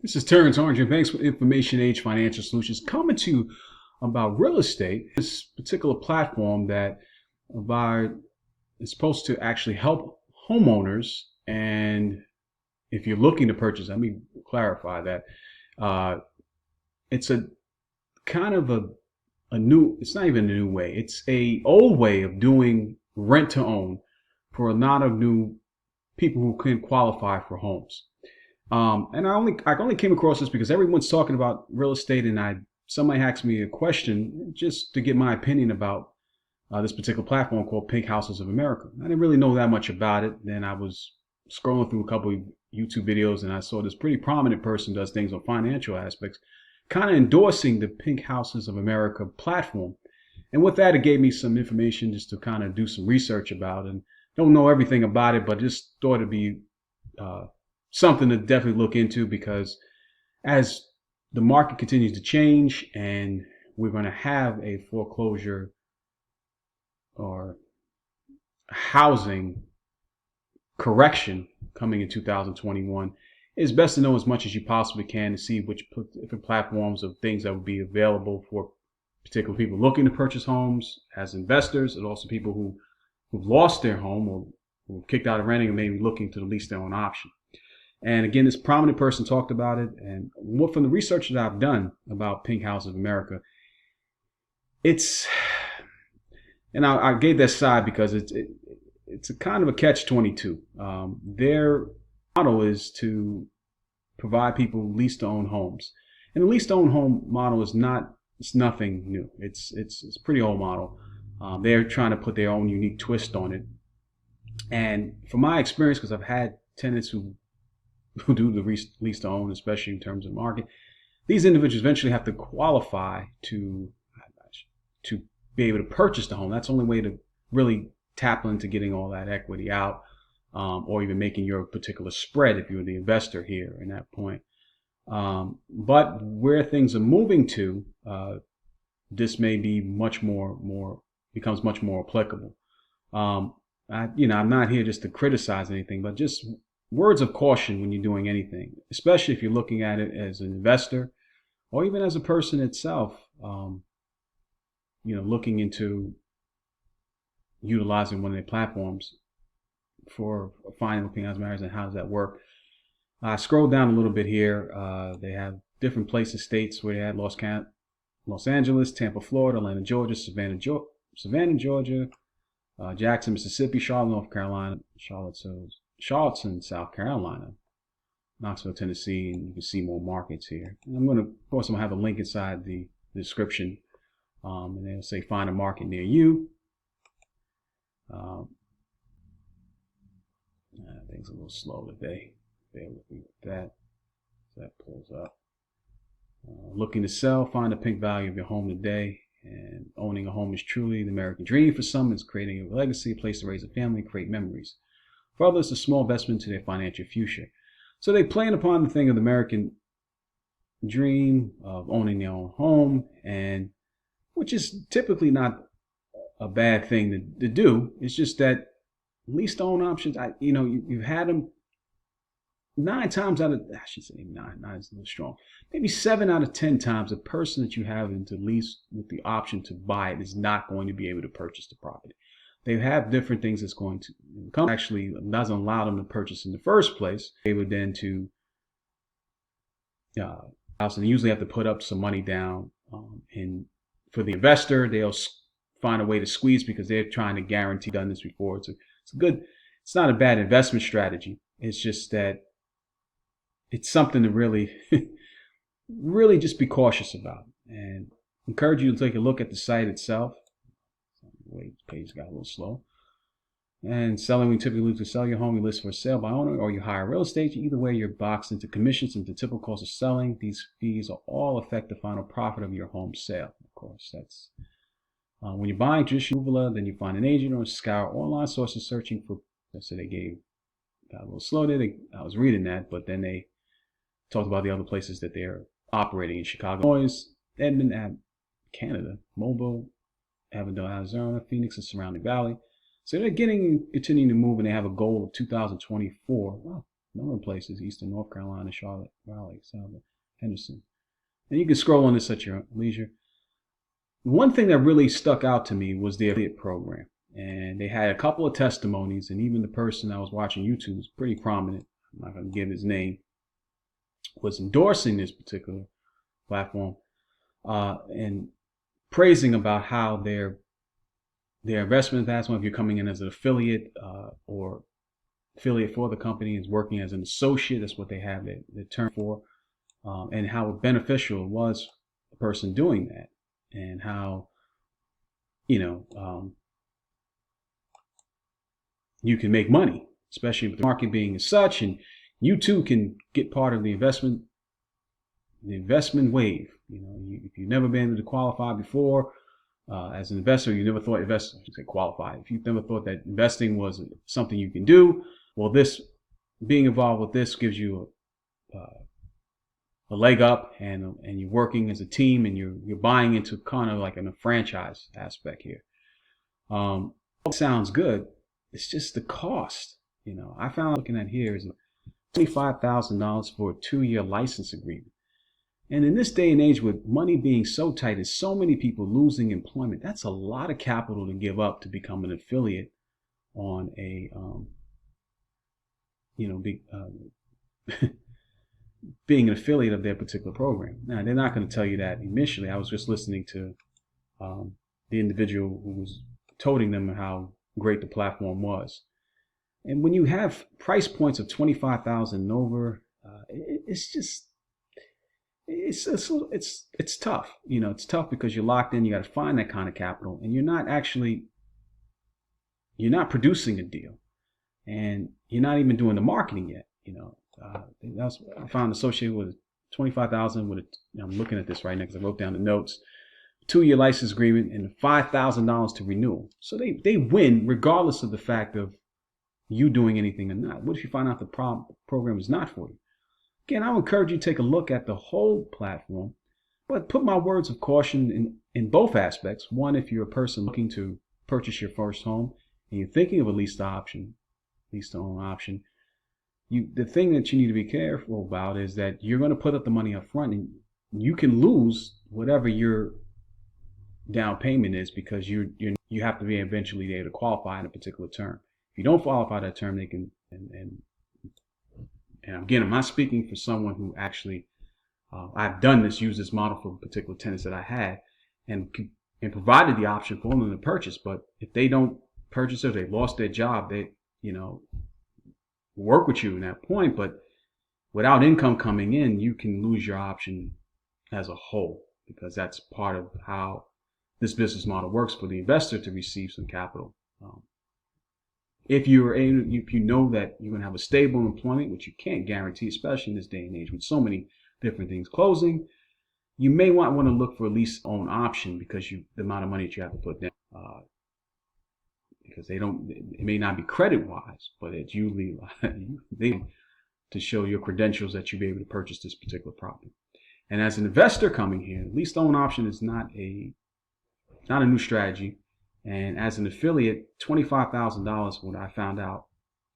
This is Terrence Orange, and thanks for Information Age Financial Solutions coming to you about real estate. This particular platform that provide is supposed to actually help homeowners. And if you're looking to purchase, let me clarify that it's a kind of a new. It's not even a new way. It's a old way of doing rent to own for a lot of new people who can qualify for homes. And I only came across this because everyone's talking about real estate, and somebody asked me a question just to get my opinion about this particular platform called Pink Houses of America. I didn't really know that much about it. Then I was scrolling through a couple of YouTube videos, and I saw this pretty prominent person does things on financial aspects, kind of endorsing the Pink Houses of America platform. And with that, it gave me some information just to kind of do some research about, and don't know everything about it, but just thought it'd be something to definitely look into, because as the market continues to change and we're going to have a foreclosure or housing correction coming in 2021, it's best to know as much as you possibly can to see which different platforms of things that would be available for particular people looking to purchase homes as investors, and also people who've lost their home or who kicked out of renting and maybe looking to lease their own option. And again, this prominent person talked about it. And what from the research that I've done about Pink House of America, I gave that side because it's a kind of a catch-22. Their model is to provide people lease-to-own homes, and the lease-to-own home model it's nothing new. It's a pretty old model. They're trying to put their own unique twist on it. And from my experience, because I've had tenants who do the lease to own, especially in terms of market, these individuals eventually have to qualify to be able to purchase the home. That's the only way to really tap into getting all that equity out, or even making your particular spread if you're the investor here in that point. But where things are moving to, this may be becomes much more applicable. I'm not here just to criticize anything, but just words of caution when you're doing anything, especially if you're looking at it as an investor or even as a person itself, looking into utilizing one of their platforms for finding Pink House Marriage and how does that work. I scrolled down a little bit here. They have different places, states where they had Los Angeles, Tampa, Florida, Atlanta, Georgia, Savannah, Georgia, Jackson, Mississippi, Charlotte, North Carolina, Charleston, South Carolina, Knoxville, Tennessee, and you can see more markets here. And of course, I'm going to have a link inside the description, and they'll say find a market near you. Things a little slow today. Bear with me with that. That pulls up. Looking to sell, find the pink value of your home today. And owning a home is truly the American dream. For some, it's creating a legacy, a place to raise a family, create memories. For others, it's a small investment to their financial future. So they plan upon the thing of the American dream of owning their own home, and which is typically not a bad thing to do. It's just that lease-to-own options, you've had them 9 times out of, I should say 9 is a little strong, maybe 7 out of 10 times, the person that you have into lease with the option to buy it is not going to be able to purchase the property. They have different things that's going to come, actually doesn't allow them to purchase in the first place. They would then house, and they usually have to put up some money down. And for the investor, they'll find a way to squeeze because they're trying to guarantee. Done this before. It's not a bad investment strategy. It's just that it's something to really, really just be cautious about, and encourage you to take a look at the site itself. Wait, the page got a little slow. And selling, we typically look to sell your home, you list for sale by owner, or you hire real estate. Either way, you're boxed into commissions and the typical cost of selling. These fees are all affect the final profit of your home sale. Of course, that's when you're buying traditional, then you find an agent or scour online sources searching for. So they got a little slow there. I was reading that, but then they talked about the other places that they're operating in: Chicago, Illinois, Edmond, Canada, Mobile, Avondale, Arizona, Phoenix, and surrounding valley. So they're continuing to move, and they have a goal of 2024. Well, a number of places, Eastern North Carolina, Charlotte, Raleigh, South Henderson. And you can scroll on this at your leisure. One thing that really stuck out to me was the affiliate program. And they had a couple of testimonies, and even the person I was watching YouTube was pretty prominent. I'm not going to give his name, was endorsing this particular platform and praising about how their investment investment, if you're coming in as an affiliate or affiliate for the company, is working as an associate. That's what they have the term for, and how beneficial it was the person doing that, and how you can make money, especially with the market being as such, and you too can get part of the investment wave. If you've never been able to qualify before as an investor, you never thought qualify. If you've never thought that investing was something you can do, well, this being involved with this gives you a leg up, and you're working as a team, and you're buying into kind of like a franchise aspect here. It sounds good. It's just the cost. I found looking at here is $25,000 for a 2-year license agreement. And in this day and age, with money being so tight and so many people losing employment, that's a lot of capital to give up to become an affiliate on a, being an affiliate of their particular program. Now, they're not going to tell you that initially. I was just listening to the individual who was toting them how great the platform was. And when you have price points of $25,000 and over, it's just, it's tough. It's tough because you're locked in. You got to find that kind of capital, and you're not producing a deal, and you're not even doing the marketing yet. That's I found associated with $25,000 with I'm looking at this right now because I wrote down the notes. 2-year license agreement and $5,000 to renewal. So they win regardless of the fact of you doing anything or not. What if you find out the program is not for you? Again, I would encourage you to take a look at the whole platform, but put my words of caution in both aspects. One, if you're a person looking to purchase your first home and you're thinking of a lease to own option, the thing that you need to be careful about is that you're going to put up the money up front, and you can lose whatever your down payment is because you have to be eventually able to qualify in a particular term. If you don't qualify that term, they can and again, I'm not speaking for someone who actually I've done this, used this model for particular tenants that I had, and provided the option for them to purchase. But if they don't purchase it, they lost their job, they work with you in that point. But without income coming in, you can lose your option as a whole, because that's part of how this business model works for the investor to receive some capital. If you know that you're going to have a stable employment, which you can't guarantee, especially in this day and age with so many different things closing, you may want to look for a lease own option because the amount of money that you have to put down. Because it may not be credit wise, but it's usually to show your credentials that you'll be able to purchase this particular property. And as an investor coming here, lease own option is not a new strategy. And as an affiliate, $25,000, what I found out,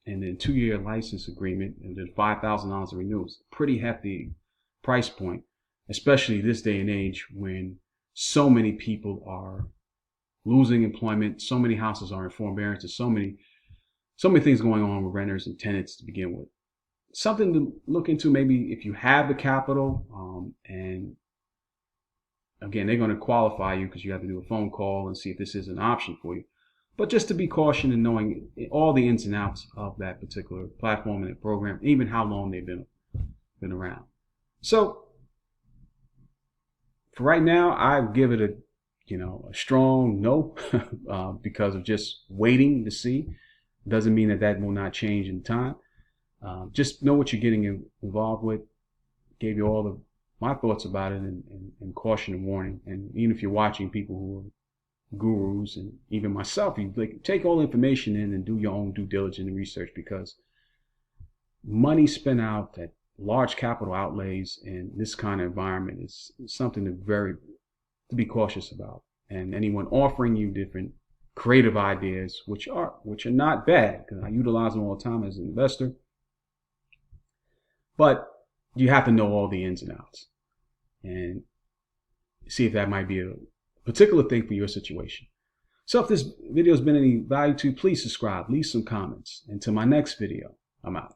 and then 2-year license agreement, and then $5,000 of renewals, pretty hefty price point, especially this day and age when so many people are losing employment, so many houses are in forbearance, and so many things going on with renters and tenants to begin with. Something to look into, maybe if you have the capital, and again, they're going to qualify you because you have to do a phone call and see if this is an option for you. But just to be cautious and knowing all the ins and outs of that particular platform and the program, even how long they've been around. So for right now, I give it a strong no because of just waiting to see. Doesn't mean that will not change in time. Just know what you're getting involved with. Gave you all my thoughts about it and caution and warning. And even if you're watching people who are gurus, and even myself, you take all the information in and do your own due diligence and research, because money spent out at large capital outlays in this kind of environment is something to be cautious about. And anyone offering you different creative ideas, which are not bad, because I utilize them all the time as an investor, But you have to know all the ins and outs and see if that might be a particular thing for your situation. So if this video has been any value to you, please subscribe, leave some comments. Until my next video, I'm out.